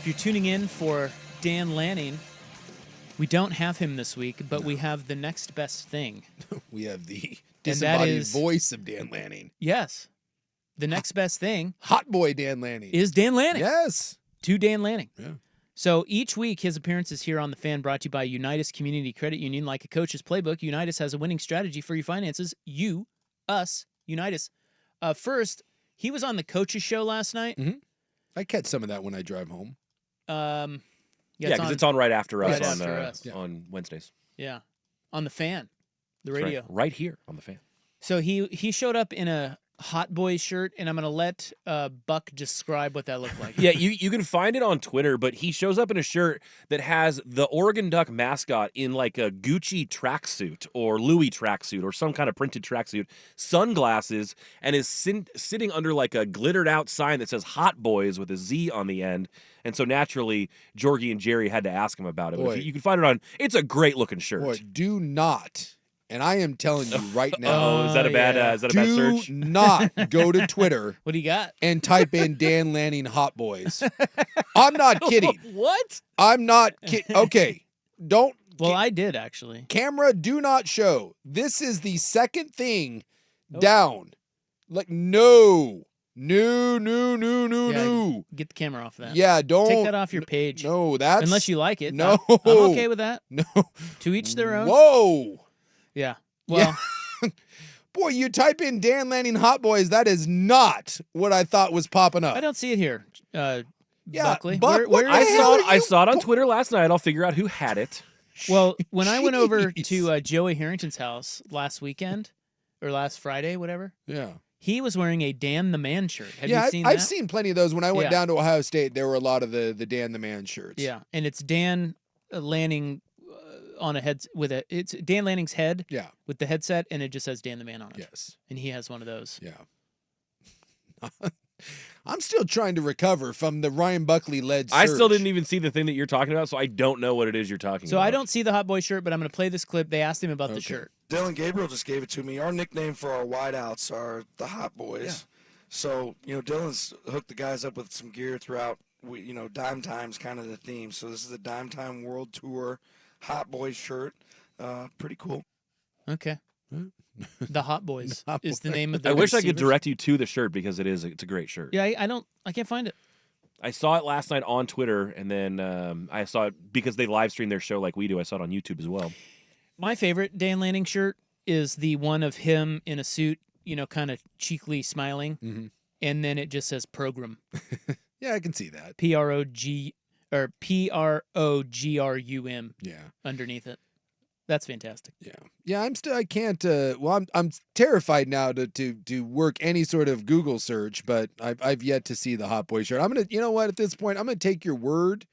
If you're tuning in for Dan Lanning, we don't have him this week, but we have the next best thing. We have the And that disembodied is- voice of Dan Lanning. Yes. The next best thing Hot boy Dan Lanning. is Dan Lanning. Yes. To Dan Lanning. Yeah. So each week, his appearances here on The Fan brought to you by Unitas Community Credit Union. Like a coach's playbook, Unitas has a winning strategy for your finances. You, us, Unitas. First, he was on the coach's show last night. Mm-hmm. I catch some of that when I drive home. Yeah, because it's on right after us, right on, after us. on Wednesdays. Yeah, on The Fan, the That's radio. right here on the Fan. So he showed up in a Hot Boys shirt, and I'm going to let Buck describe what that looked like. Yeah, you can find it on Twitter, but he shows up in a shirt that has the Oregon Duck mascot in like a Gucci tracksuit or Louis tracksuit or some kind of printed tracksuit, sunglasses, and is sitting under like a glittered out sign that says Hot Boys with a Z on the end. And so naturally, Jorgie and Jerry had to ask him about it. But if you can find it on, it's a great looking shirt. Boy, do not. And I am telling you right now. Oh, is that a bad search? Do not go to Twitter. What do you got? And type in Dan Lanning Hot Boys. I'm not kidding. What? I'm not kidding. Okay. Don't. Well, I did, actually. Camera, do not show. This is the second thing down. Like, no. No. Get the camera off that. Yeah, don't. Take that off your page. No, that's. Unless you like it. No. I'm okay with that. No. To each their own. Whoa. Yeah. Well. Yeah. Boy, you type in Dan Lanning Hot Boys, that is not what I thought was popping up. I don't see it here. Yeah, Buckley. Buck, where I saw it on Twitter last night. I'll figure out who had it. Well, when I went over Jeez. to Joey Harrington's house last weekend, or last Friday, whatever, Yeah. he was wearing a Dan the Man shirt. Have you seen that? I've seen plenty of those. When I went Yeah. down to Ohio State, there were a lot of the Dan the Man shirts. Yeah, and it's Dan Lanning on a head with a. It's Dan Lanning's head. Yeah. With the headset, and it just says Dan the Man on it. Yes. And he has one of those. Yeah. I'm still trying to recover from the Ryan Buckley led surge. I still didn't even see the thing that you're talking about, so I don't know what it is you're talking So about. I don't see the Hot Boy shirt, but I'm going to play this clip. They asked him about the shirt. Dylan Gabriel just gave it to me. Our nickname for our wideouts are the Hot Boys. Yeah. So, Dylan's hooked the guys up with some gear throughout. Dime Time's kind of the theme. So this is a Dime Time World Tour Hot Boys shirt. Pretty cool. Okay. The Hot Boys is the name of the I wish I could receivers. direct you to the shirt because it's a great shirt. Yeah, I can't find it. I saw it last night on Twitter, and then I saw it because they live stream their show like we do. I saw it on YouTube as well. My favorite Dan Lanning shirt is the one of him in a suit, kind of cheekily smiling, and then it just says program. Yeah, I can see that. PROGRUM. Yeah. Underneath it. That's fantastic. Yeah. I can't. I'm terrified now to work any sort of Google search, but I've yet to see the Hot Boy shirt. I'm gonna, you know what? At this point, I'm gonna take your word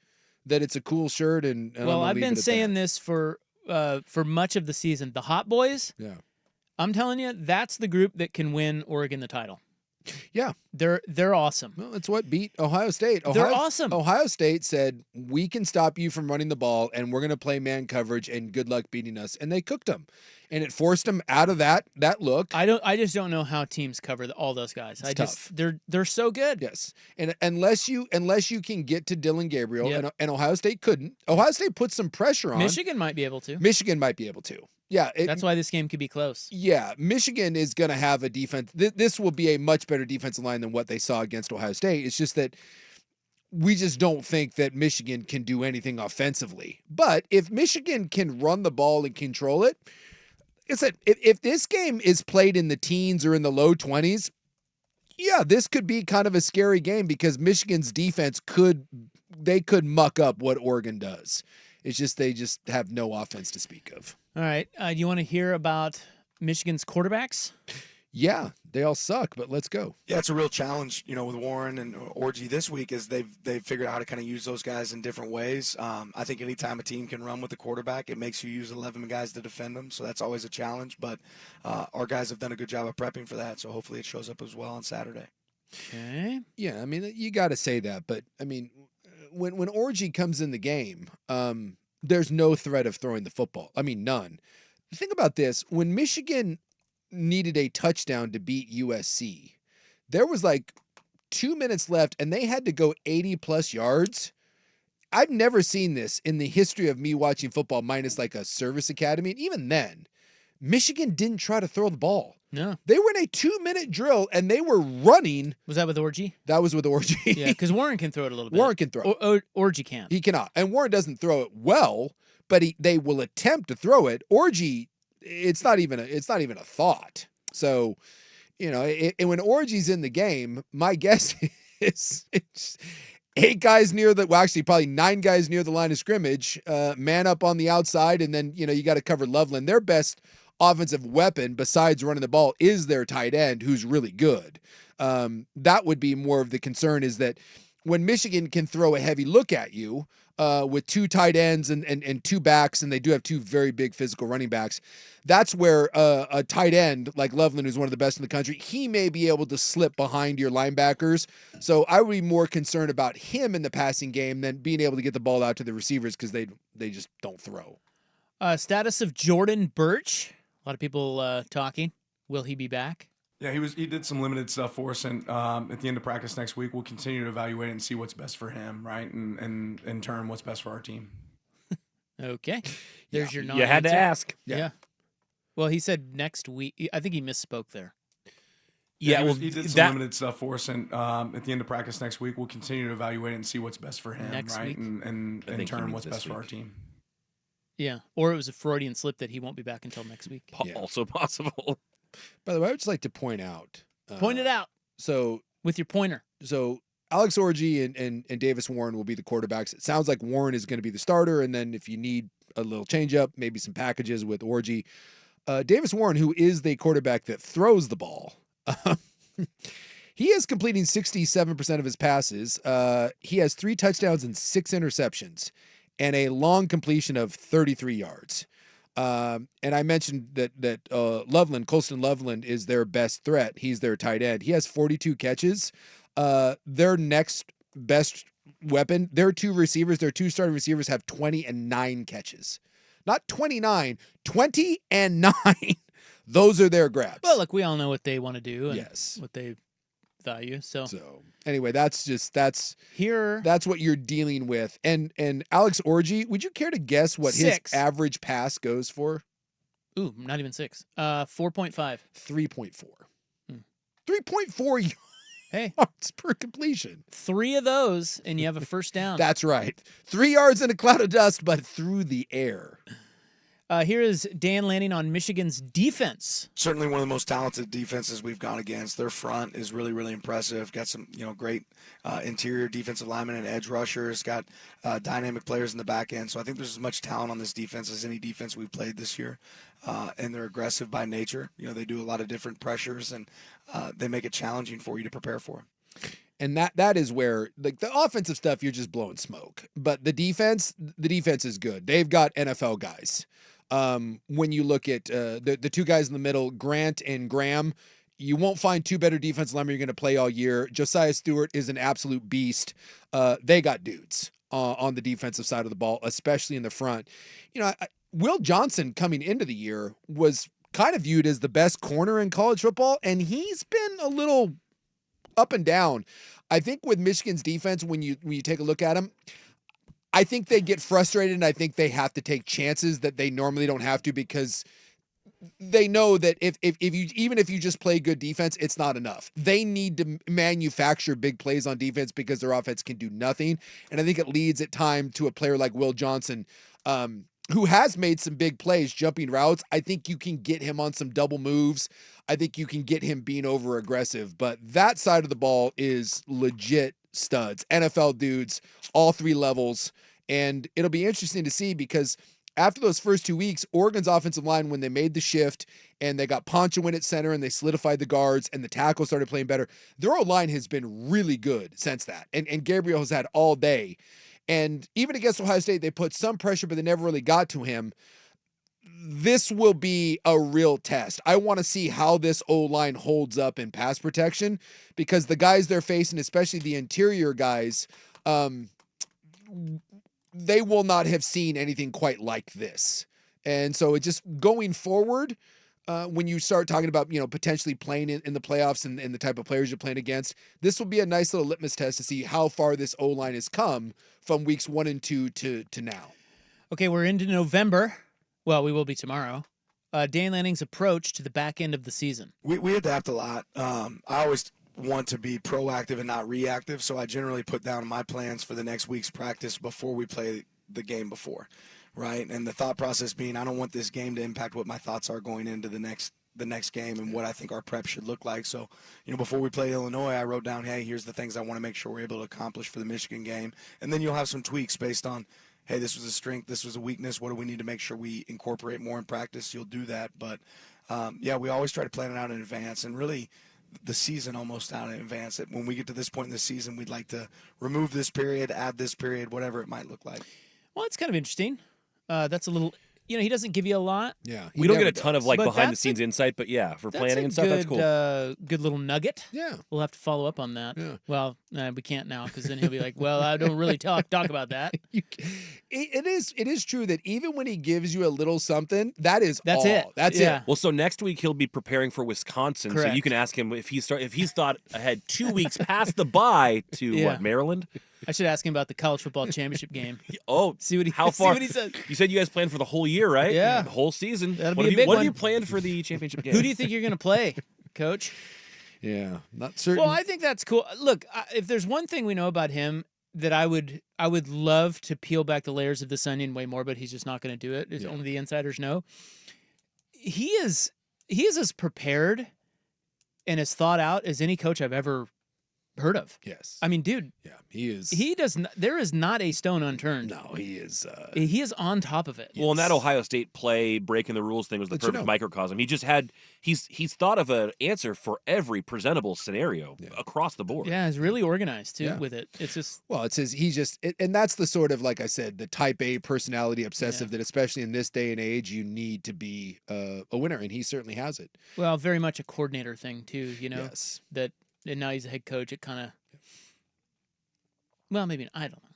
that it's a cool shirt, and Well, I've been saying this for much of the season. The Hot Boys. Yeah. I'm telling you, that's the group that can win Oregon the title. Yeah. They're awesome. Well, it's what beat Ohio State. They're awesome. Ohio State said, we can stop you from running the ball, and we're going to play man coverage, and good luck beating us. And they cooked them. And it forced them out of that look. I just don't know how teams cover all those guys. It's tough. They're so good. Yes. And unless you can get to Dylan Gabriel, Yep. and Ohio State couldn't. Ohio State put some pressure on. Michigan might be able to. Michigan might be able to. Yeah. That's why this game could be close. Yeah, Michigan is going to have a defense. This will be a much better defensive line than what they saw against Ohio State. It's just that we just don't think that Michigan can do anything offensively. But if Michigan can run the ball and control it, if this game is played in the teens or in the low 20s, yeah, this could be kind of a scary game because Michigan's defense could muck up what Oregon does. It's just they just have no offense to speak of. All right. Do you want to hear about Michigan's quarterbacks? Yeah, they all suck, but let's go. Yeah, it's a real challenge, with Warren and Orgy this week is they've figured out how to kind of use those guys in different ways. I think anytime a team can run with the quarterback, it makes you use 11 guys to defend them, so that's always a challenge. But our guys have done a good job of prepping for that, so hopefully it shows up as well on Saturday. Okay. Yeah, I mean, you got to say that, but I mean, when Orgy comes in the game, there's no threat of throwing the football. I mean, none. Think about this. When Michigan needed a touchdown to beat USC, there was like 2 minutes left, and they had to go 80-plus yards. I've never seen this in the history of me watching football, minus like a service academy. And even then, Michigan didn't try to throw the ball. No. They were in a 2-minute drill and they were running. Was that with Orgy? That was with Orgy. Yeah, because Warren can throw it a little bit. Warren can throw it. Orgy can't. He cannot. And Warren doesn't throw it well, but they will attempt to throw it. Orgy, it's not even a thought. So, when Orgy's in the game, my guess is it's 8 guys probably 9 guys near the line of scrimmage, man up on the outside, and then, you got to cover Loveland. Their best offensive weapon, besides running the ball, is their tight end, who's really good. That would be more of the concern, is that when Michigan can throw a heavy look at you with 2 tight ends and 2 backs, and they do have 2 very big physical running backs, that's where a tight end like Loveland, who's one of the best in the country, he may be able to slip behind your linebackers. So I would be more concerned about him in the passing game than being able to get the ball out to the receivers, because they just don't throw. Status of Jordan Birch. A lot of people talking. Will he be back? Yeah, he did some limited stuff for us, and at the end of practice next week, we'll continue to evaluate it and see what's best for him, right? And in turn, what's best for our team. Okay. There's your You had to ask. Yeah. Well, he said next week. I think he misspoke there. Yeah, he did some limited stuff for us, and at the end of practice next week, we'll continue to evaluate it and see what's best for him, Next right? week? And in turn, what's best for our team. Yeah. Or it was a Freudian slip that he won't be back until next week. Yeah. Also possible. By the way, I would just like to point out. Point it out So with your pointer. Alex Orgy and Davis Warren will be the quarterbacks. It sounds like Warren is going to be the starter, and then if you need a little change up, maybe some packages with Orgy. Davis Warren, who is the quarterback that throws the ball, he is completing 67% of his passes. He has 3 touchdowns and 6 interceptions, and a long completion of 33 yards. And I mentioned that Colston Loveland is their best threat. He's their tight end. He has 42 catches. Their next best weapon, their 2 starting receivers have 20 and 9 catches. Not 29, 20 and 9. Those are their grabs. Well, look, we all know what they want to do and Yes. what they value. So anyway, that's here. That's what you're dealing with. And Alex Orgy, would you care to guess what 6. his average pass goes for? Ooh, not even 6. 4.5. 3.4. 3.4 Hey, yards per completion. 3 of those, and you have a first down. That's right. 3 yards in a cloud of dust, but through the air. Here is Dan Lanning on Michigan's defense. Certainly one of the most talented defenses we've gone against. Their front is really, really impressive. Got some, great interior defensive linemen and edge rushers. Got dynamic players in the back end. So I think there's as much talent on this defense as any defense we've played this year. And they're aggressive by nature. They do a lot of different pressures, and they make it challenging for you to prepare for. And that is where, like, the offensive stuff, you're just blowing smoke. But the defense is good. They've got NFL guys. When you look at the 2 guys in the middle, Grant and Graham, you won't find 2 better defensive linemen you're going to play all year. Josiah Stewart is an absolute beast. They got dudes on the defensive side of the ball, especially in the front. Will Johnson coming into the year was kind of viewed as the best corner in college football, and he's been a little up and down. I think with Michigan's defense, when you take a look at them, I think they get frustrated, and I think they have to take chances that they normally don't have to, because they know that if you just play good defense, it's not enough. They need to manufacture big plays on defense because their offense can do nothing. And I think it leads at time to a player like Will Johnson, who has made some big plays jumping routes. I think you can get him on some double moves. I think you can get him being over aggressive, but that side of the ball is legit studs, NFL dudes, all 3 levels. And it'll be interesting to see, because after those first 2 weeks, Oregon's offensive line, when they made the shift and they got Poncho in at center and they solidified the guards and the tackles started playing better, their O-line has been really good since that. And Gabriel has had all day. And even against Ohio State, they put some pressure, but they never really got to him. This will be a real test. I want to see how this O-line holds up in pass protection, because the guys they're facing, especially the interior guys, they will not have seen anything quite like this. And so it just going forward, when you start talking about, potentially playing in the playoffs and the type of players you're playing against, this will be a nice little litmus test to see how far this O-line has come from weeks 1 and 2 to now. Okay, we're into November. Well, we will be tomorrow. Dan Lanning's approach to the back end of the season. We adapt a lot. I always want to be proactive and not reactive, so I generally put down my plans for the next week's practice before we play the game before, right? And the thought process being, I don't want this game to impact what my thoughts are going into the next game and what I think our prep should look like. So, before we play Illinois, I wrote down, hey, here's the things I want to make sure we're able to accomplish for the Michigan game. And then you'll have some tweaks based on, hey, this was a strength, this was a weakness, what do we need to make sure we incorporate more in practice? You'll do that. But, we always try to plan it out in advance, and really the season almost out in advance. That when we get to this point in the season, we'd like to remove this period, add this period, whatever it might look like. Well, it's kind of interesting. That's a little, he doesn't give you a lot. Yeah. We don't get a ton does. of like But behind the that's scenes insight, but yeah, for That's planning a and stuff, good, that's cool. Good little nugget. Yeah. We'll have to follow up on that. Yeah. Well, we can't now because then he'll be like, well, I don't really talk about that. It is true that even when he gives you a little something, that's That's all. it. That's Yeah. it. Well, so next week he'll be preparing for Wisconsin, so Correct. you can ask him if he's thought ahead 2 weeks past the bye to Yeah. Maryland. I should ask him about the college football championship game. Oh, See what he how see far? what he says. You said you guys planned for the whole year, right? Yeah. The whole season. That'll what be a have big what one. have you planned for the championship game? Who do you think you're going to play, Coach? Yeah. Not certain. Well, I think that's cool. Look, if there's one thing we know about him that I would love to peel back the layers of this onion way more, but he's just not going to do it. It's only the insiders know. He is as prepared and as thought out as any coach I've ever heard of. Yes. I mean, dude, Yeah. He is. he does. There is not a stone unturned. No, he is. He is on top of it. Well, and that Ohio State play breaking the rules thing was the Let you perfect know. microcosm. He just had he's thought of an answer for every presentable scenario across the board. Yeah, he's really organized too Yeah. with it. It's just Well, it says and that's the sort of, like I said, the type A personality obsessive that, especially in this day and age, you need to be a winner, and he certainly has it. very much a coordinator thing too. Yes. That, and now he's a head coach. It kind of, well, maybe I don't know.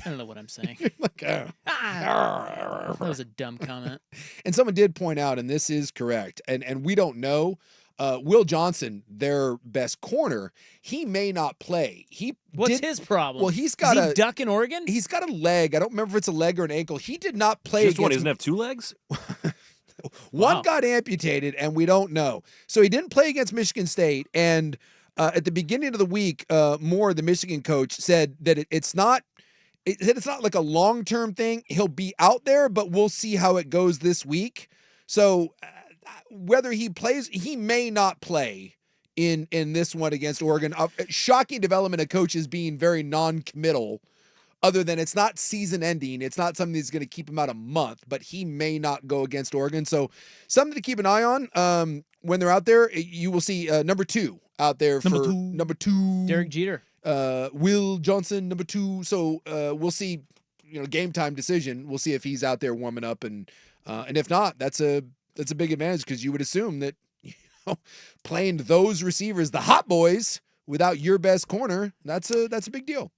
I don't know what I'm saying. Like, That was a dumb comment. and someone did point out, and this is correct, and we don't know. Will Johnson, their best corner, he may not play. What's his problem? Well, he's got Is he a duck in Oregon? he's got a leg. I don't remember if it's a leg or an ankle. He did not play. Just one. He against doesn't have two legs? One Wow. got amputated, and we don't know. So he didn't play against Michigan State. And at the beginning of the week, Moore, the Michigan coach, said that it's not like a long-term thing. He'll be out there, but we'll see how it goes this week. So whether he plays, he may not play in this one against Oregon. Shocking development of coaches being very non-committal. Other than it's not season ending, it's not something that's going to keep him out a month, but he may not go against Oregon. So something to keep an eye on when they're out there. You will see number 2 out there Number for two. number 2. Derek Jeter. Will Johnson, number 2. So we'll see, game time decision. We'll see if he's out there warming up, and if not, that's a big advantage, because you would assume that playing those receivers, the hot boys, without your best corner, that's a big deal.